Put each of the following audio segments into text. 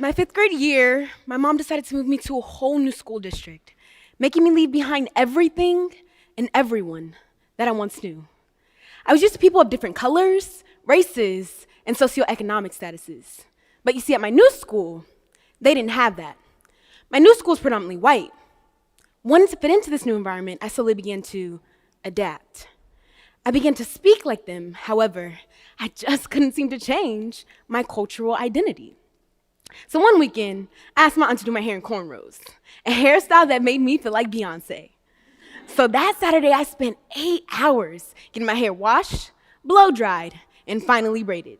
My 5th grade year, my mom decided to move me to a whole new school district, making me leave behind everything and everyone that I once knew. I was used to people of different colors, races, and socioeconomic statuses. But you see, at my new school, they didn't have that. My new school is predominantly white. Wanting to fit into this new environment, I slowly began to adapt. I began to speak like them. However, I just couldn't seem to change my cultural identity. So one weekend, I asked my aunt to do my hair in cornrows, a hairstyle that made me feel like Beyonce. So that Saturday, I spent 8 hours getting my hair washed, blow dried, and finally braided.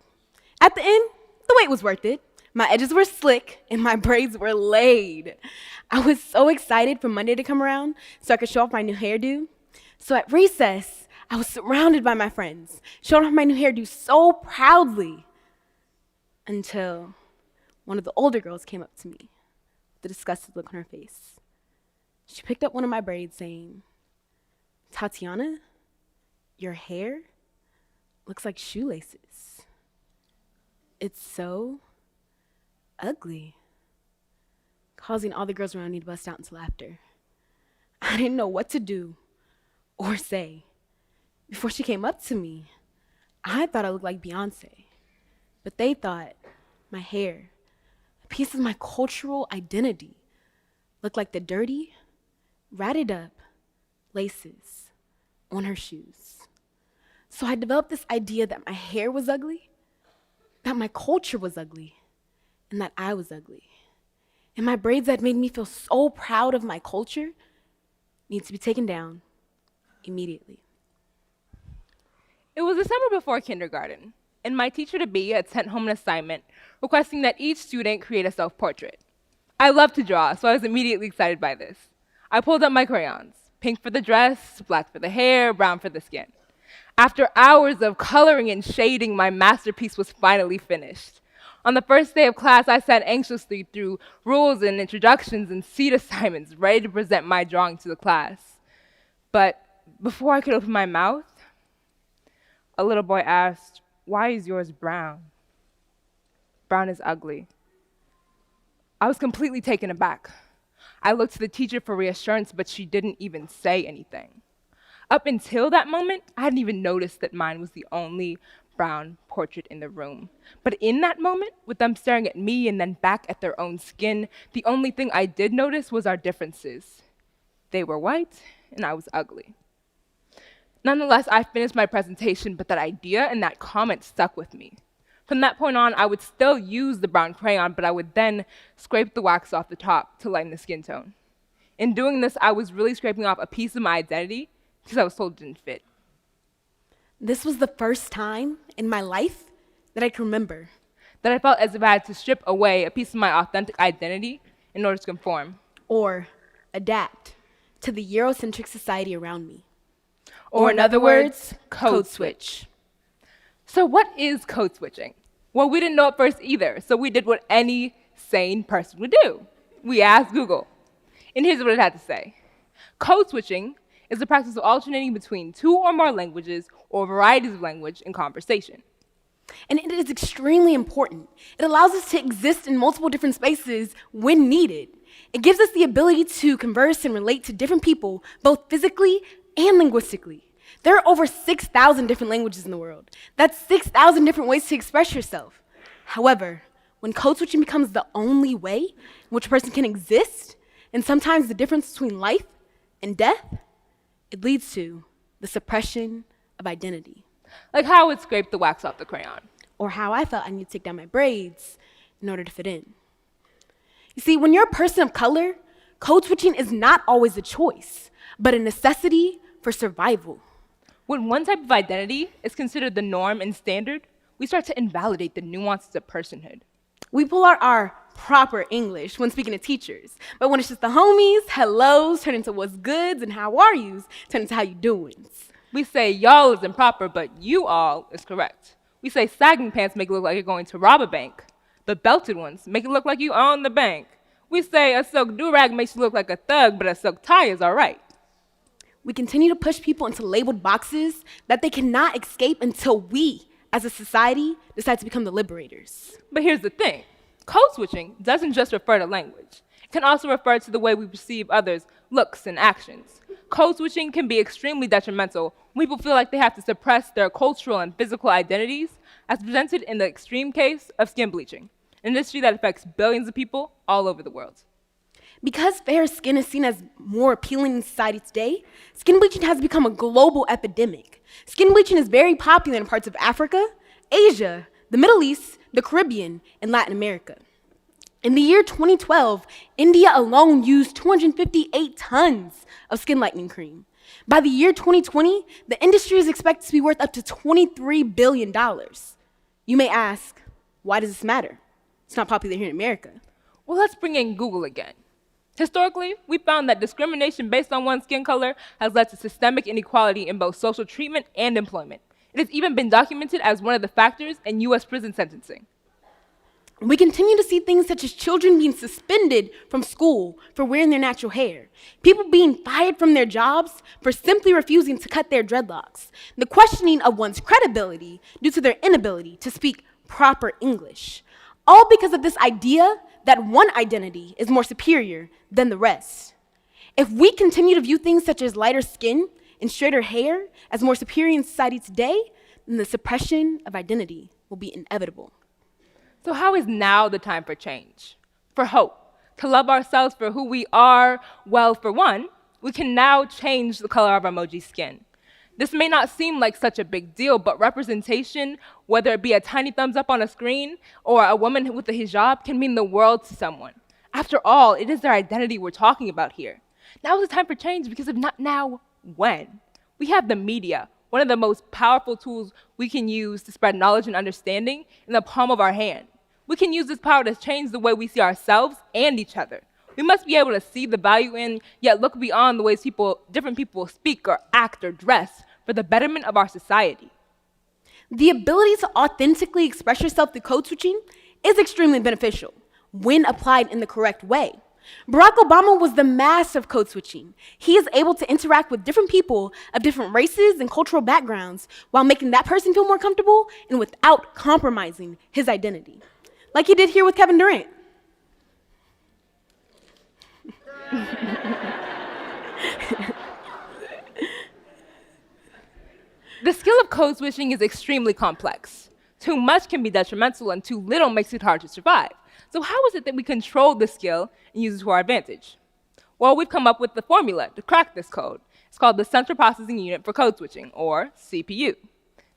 At the end, the wait was worth it. My edges were slick, and my braids were laid. I was so excited for Monday to come around so I could show off my new hairdo. So at recess, I was surrounded by my friends, showing off my new hairdo so proudly, until one of the older girls came up to me with a disgusted look on her face. She picked up one of my braids saying, "Tatiana, your hair looks like shoelaces. It's so ugly," causing all the girls around me to bust out into laughter. I didn't know what to do or say. Before she came up to me, I thought I looked like Beyonce, but they thought my hair, a piece of my cultural identity, looked like the dirty, ratted up laces on her shoes. So I developed this idea that my hair was ugly, that my culture was ugly, and that I was ugly. And my braids that made me feel so proud of my culture need to be taken down immediately. It was the summer before kindergarten, and my teacher to be had sent home an assignment requesting that each student create a self-portrait. I love to draw, so I was immediately excited by this. I pulled up my crayons, pink for the dress, black for the hair, brown for the skin. After hours of coloring and shading, my masterpiece was finally finished. On the first day of class, I sat anxiously through rules and introductions and seat assignments, ready to present my drawing to the class. But before I could open my mouth, a little boy asked, "Why is yours brown?" "Brown is ugly." I was completely taken aback. I looked to the teacher for reassurance, but she didn't even say anything. Up until that moment, I hadn't even noticed that mine was the only brown portrait in the room. But in that moment, with them staring at me and then back at their own skin, the only thing I did notice was our differences. They were white, and I was ugly. Nonetheless, I finished my presentation, but that idea and that comment stuck with me. From that point on, I would still use the brown crayon, but I would then scrape the wax off the top to lighten the skin tone. In doing this, I was really scraping off a piece of my identity because I was told it didn't fit. This was the first time in my life that I can remember That I felt as if I had to strip away a piece of my authentic identity in order to conform. or adapt to the Eurocentric society around me. Or in other words, code switch. So what is code switching? Well, we didn't know at first either, so we did what any sane person would do. We asked Google. And here's what it had to say. Code switching is the practice of alternating between 2 or more languages or varieties of language in conversation. And it is extremely important. It allows us to exist in multiple different spaces when needed. It gives us the ability to converse and relate to different people, both physically and linguistically. There are over 6,000 different languages in the world. That's 6,000 different ways to express yourself. However, when code switching becomes the only way in which a person can exist, and sometimes the difference between life and death, it leads to the suppression of identity. Like how I would scrape the wax off the crayon. Or how I felt I need to take down my braids in order to fit in. You see, when you're a person of color, code switching is not always a choice, but a necessity for survival. When one type of identity is considered the norm and standard, we start to invalidate the nuances of personhood. We pull out our proper English when speaking to teachers, but when it's just the homies, hellos turn into what's goods, and how are yous turn into how you doings. We say y'all is improper, but you all is correct. We say sagging pants make it look like you're going to rob a bank, but belted ones make it look like you own the bank. We say a silk do-rag makes you look like a thug, but a silk tie is all right. We continue to push people into labeled boxes that they cannot escape until we, as a society, decide to become the liberators. But here's the thing. Code switching doesn't just refer to language. It can also refer to the way we perceive others' looks and actions. Code switching can be extremely detrimental when people feel like they have to suppress their cultural and physical identities, as presented in the extreme case of skin bleaching, an industry that affects billions of people all over the world. Because fair skin is seen as more appealing in society today, skin bleaching has become a global epidemic. Skin bleaching is very popular in parts of Africa, Asia, the Middle East, the Caribbean, and Latin America. In the year 2012, India alone used 258 tons of skin lightening cream. By the year 2020, the industry is expected to be worth up to $23 billion. You may ask, why does this matter? It's not popular here in America. Well, let's bring in Google again. Historically, we found that discrimination based on one's skin color has led to systemic inequality in both social treatment and employment. It has even been documented as one of the factors in US prison sentencing. We continue to see things such as children being suspended from school for wearing their natural hair, people being fired from their jobs for simply refusing to cut their dreadlocks, the questioning of one's credibility due to their inability to speak proper English, all because of this idea that one identity is more superior than the rest. If we continue to view things such as lighter skin and straighter hair as more superior in society today, then the suppression of identity will be inevitable. So how is now the time for change? For hope, to love ourselves for who we are? Well, for one, we can now change the color of our emoji skin. This may not seem like such a big deal, but representation, whether it be a tiny thumbs up on a screen or a woman with a hijab, can mean the world to someone. After all, it is their identity we're talking about here. Now is the time for change, because if not now, when? We have the media, one of the most powerful tools we can use to spread knowledge and understanding, in the palm of our hand. We can use this power to change the way we see ourselves and each other. We must be able to see the value in, yet look beyond the ways different people speak or act or dress for the betterment of our society. The ability to authentically express yourself through code switching is extremely beneficial when applied in the correct way. Barack Obama was the master of code switching. He is able to interact with different people of different races and cultural backgrounds while making that person feel more comfortable and without compromising his identity. Like he did here with Kevin Durant. The skill of code switching is extremely complex. Too much can be detrimental, and too little makes it hard to survive. So how is it that we control the skill and use it to our advantage? Well, we've come up with the formula to crack this code. It's called the Central Processing Unit for Code Switching, or CPU.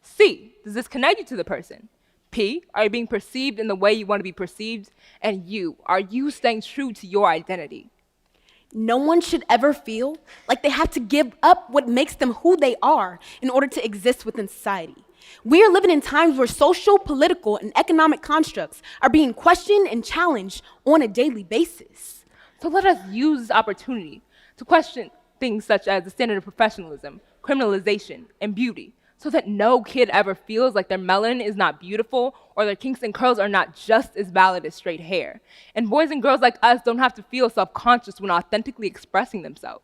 C, does this connect you to the person? P, are you being perceived in the way you want to be perceived? And U, are you staying true to your identity? No one should ever feel like they have to give up what makes them who they are in order to exist within society. We are living in times where social, political, and economic constructs are being questioned and challenged on a daily basis. So let us use this opportunity to question things such as the standard of professionalism, criminalization, and beauty, so that no kid ever feels like their melanin is not beautiful or their kinks and curls are not just as valid as straight hair. And boys and girls like us don't have to feel self-conscious when authentically expressing themselves.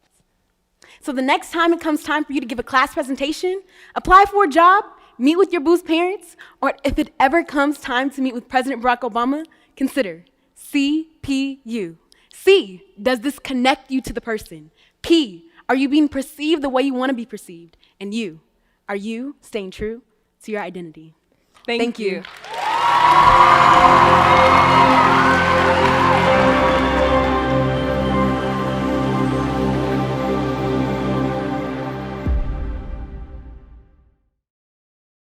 So the next time it comes time for you to give a class presentation, apply for a job, meet with your boo's parents, or if it ever comes time to meet with President Barack Obama, consider CPU. C, does this connect you to the person? P, are you being perceived the way you want to be perceived? And U, are you staying true to your identity? Thank you.